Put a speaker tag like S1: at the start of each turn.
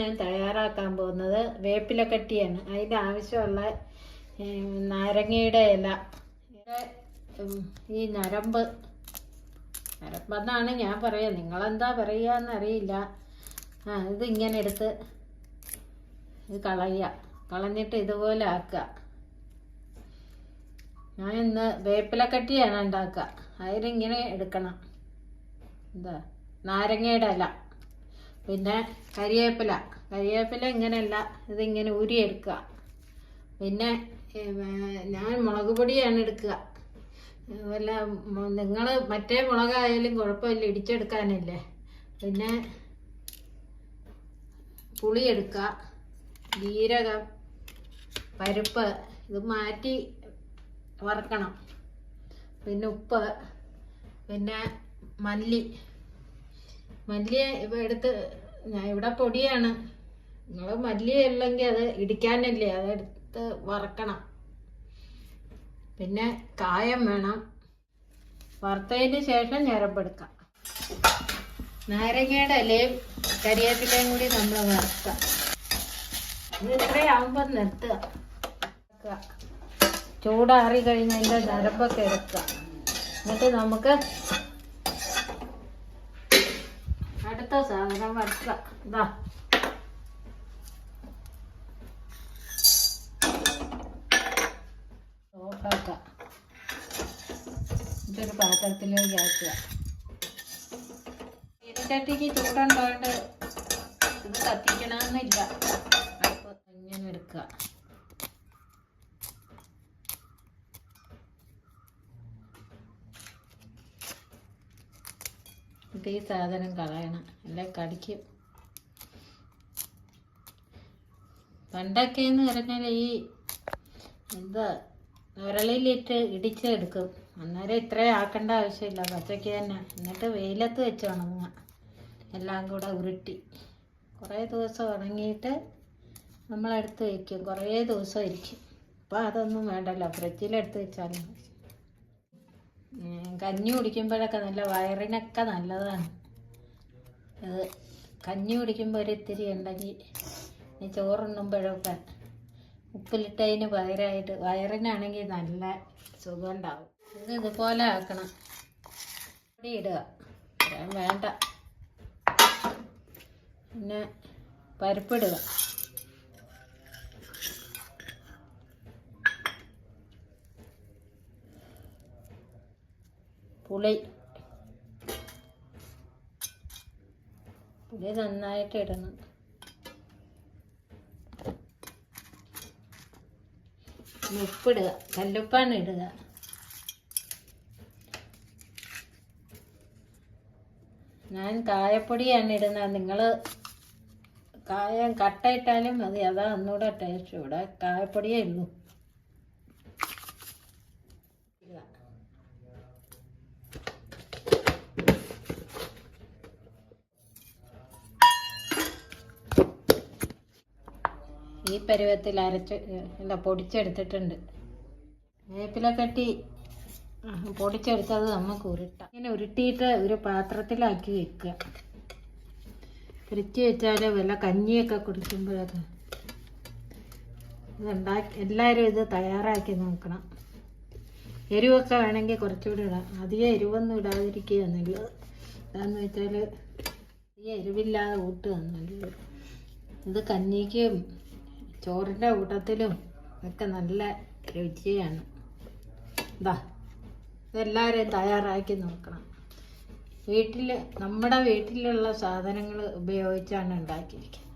S1: ഞാൻ തയ്യാറാക്കാൻ പോകുന്നത് വേപ്പിലക്കട്ടിയാണ്. അതിൻ്റെ ആവശ്യമുള്ള നാരങ്ങയുടെ ഇല, ഈ നരമ്പെന്നാണ് ഞാൻ പറയുക, നിങ്ങളെന്താ പറയുക എന്നറിയില്ല. ഇത് ഇങ്ങനെ എടുത്ത് ഇത് കളഞ്ഞിട്ട് ഇതുപോലെ ആക്കുക. ഞാൻ ഇന്ന് വേപ്പിലക്കട്ടിയാണ് ഉണ്ടാക്കുക. അതിലിങ്ങനെ എടുക്കണം. നാരങ്ങയുടെ ഇല, പിന്നെ കരിവേപ്പില ഇങ്ങനെയല്ല, ഇതിങ്ങനെ ഊരിയെടുക്കുക. പിന്നെ ഞാൻ മുളക് പൊടിയാണ് എടുക്കുക. വല്ല നിങ്ങൾ മറ്റേ മുളകായാലും കുഴപ്പമില്ല, ഇടിച്ചെടുക്കാനല്ലേ. പിന്നെ പുളി എടുക്കുക, ജീരകം, പരിപ്പ്, ഇത് മാറ്റി വറുക്കണം. പിന്നെ ഉപ്പ്, പിന്നെ മല്ലി എടുത്ത് ഞാൻ ഇവിടെ പൊടിയാണ്. നിങ്ങൾ മല്ലി ഉള്ളെങ്കിൽ അത് ഇടിക്കാനല്ലേ, അതെടുത്ത് വറക്കണം. പിന്നെ കായം വേണം. വറുത്തതിന് ശേഷം ഞരമ്പെടുക്കാം. നാരങ്ങയുടെ ഇലയും കരിവേപ്പിലയും കൂടി നമ്മൾ വറുക്കുക. ഇത് ഇത്രയാവുമ്പോൾ നിർത്തുക. ചൂടാറി കഴിഞ്ഞതിൻ്റെ ഞരമ്പൊക്കെ എടുക്കുക. എന്നിട്ട് നമുക്ക് അടുത്ത സാധനം വറുക്കുക. ഓഫാക്കുക. ഇതൊരു പാത്രത്തിലേക്ക് ആക്കുക. ഇരുചട്ടിക്ക് ചൂടുണ്ടായിട്ട് ഇത് കത്തിക്കണമെന്നില്ല. അപ്പോൾ ഇങ്ങനെ എടുക്കുക. ഇത് ഈ സാധനം കളയണം, അല്ലെ കടിക്കും. പണ്ടൊക്കെ എന്ന് പറഞ്ഞാൽ ഈ ഉരളിലിട്ട് ഇടിച്ചെടുക്കും. അന്നേരം ഇത്രയും ആക്കേണ്ട ആവശ്യമില്ല, പച്ചയ്ക്ക് തന്നെ. എന്നിട്ട് വെയിലത്ത് വെച്ച് ഉണങ്ങുക. എല്ലാം കൂടെ ഉരുട്ടി കുറേ ദിവസം ഉണങ്ങിയിട്ട് നമ്മളെടുത്ത് വയ്ക്കും. കുറേ ദിവസം ഇരിക്കും. അപ്പോൾ അതൊന്നും വേണ്ടല്ലോ, ഫ്രിഡ്ജിലെടുത്ത് വെച്ചാലും മതി. കഞ്ഞി കുടിക്കുമ്പോഴൊക്കെ നല്ല വയറിനൊക്കെ നല്ലതാണ്. അത് കഞ്ഞി കുടിക്കുമ്പോൾ ഒരിത്തിരി ഉണ്ടെങ്കിൽ ചോറുണ്ണുമ്പോഴൊക്കെ ഉപ്പിലിട്ടതിന് പകരമായിട്ട് വയറിനാണെങ്കിൽ നല്ല സുഖം ഉണ്ടാവും. ഇത് ഇതുപോലെ ആക്കണം. പൊടി ഇടുക, വേണ്ട. പിന്നെ പരിപ്പിടുക. പുളി നന്നായിട്ട് ഇടണം. ഉപ്പിടുക, കല്ലുപ്പാണ് ഇടുക. ഞാൻ കായപ്പൊടിയാണ് ഇടുന്നത്. നിങ്ങൾ കായം കട്ട ഇട്ടാലും മതി, അതാ ഒന്നുകൂടെ ടേസ്റ്റ്. ഇവിടെ കായപ്പൊടിയേ ഉള്ളൂ. ഈ പരുവത്തിൽ പൊടിച്ചെടുത്തിട്ടുണ്ട്. വേപ്പിലക്കട്ടി പൊടിച്ചെടുത്തത് നമുക്ക് ഉരുട്ടാം. ഇങ്ങനെ ഉരുട്ടിയിട്ട് ഒരു പാത്രത്തിലാക്കി വെക്കുക. ഫ്രിഡ്ജ് വെച്ചാൽ വല്ല കഞ്ഞിയൊക്കെ കുടിക്കുമ്പോഴൊക്കെ എല്ലാവരും ഇത് തയ്യാറാക്കി നോക്കണം. എരിവൊക്കെ വേണമെങ്കിൽ കുറച്ചുകൂടി ഇടാം. അധികം എരിവൊന്നും ഇടാതിരിക്കുക എന്നുള്ളത്. എന്താണെന്ന് വെച്ചാൽ ഈ എരിവില്ലാതെ കൂട്ടുക എന്നുള്ളത്. ഇത് കഞ്ഞിക്കും ചോറിൻ്റെ കൂട്ടത്തിലും ഒക്കെ നല്ല രുചിയാണ്. ഇതെല്ലാവരും തയ്യാറാക്കി നോക്കണം. നമ്മുടെ വീട്ടിലുള്ള സാധനങ്ങൾ ഉപയോഗിച്ചാണ് ഉണ്ടാക്കിയിരിക്കുന്നത്.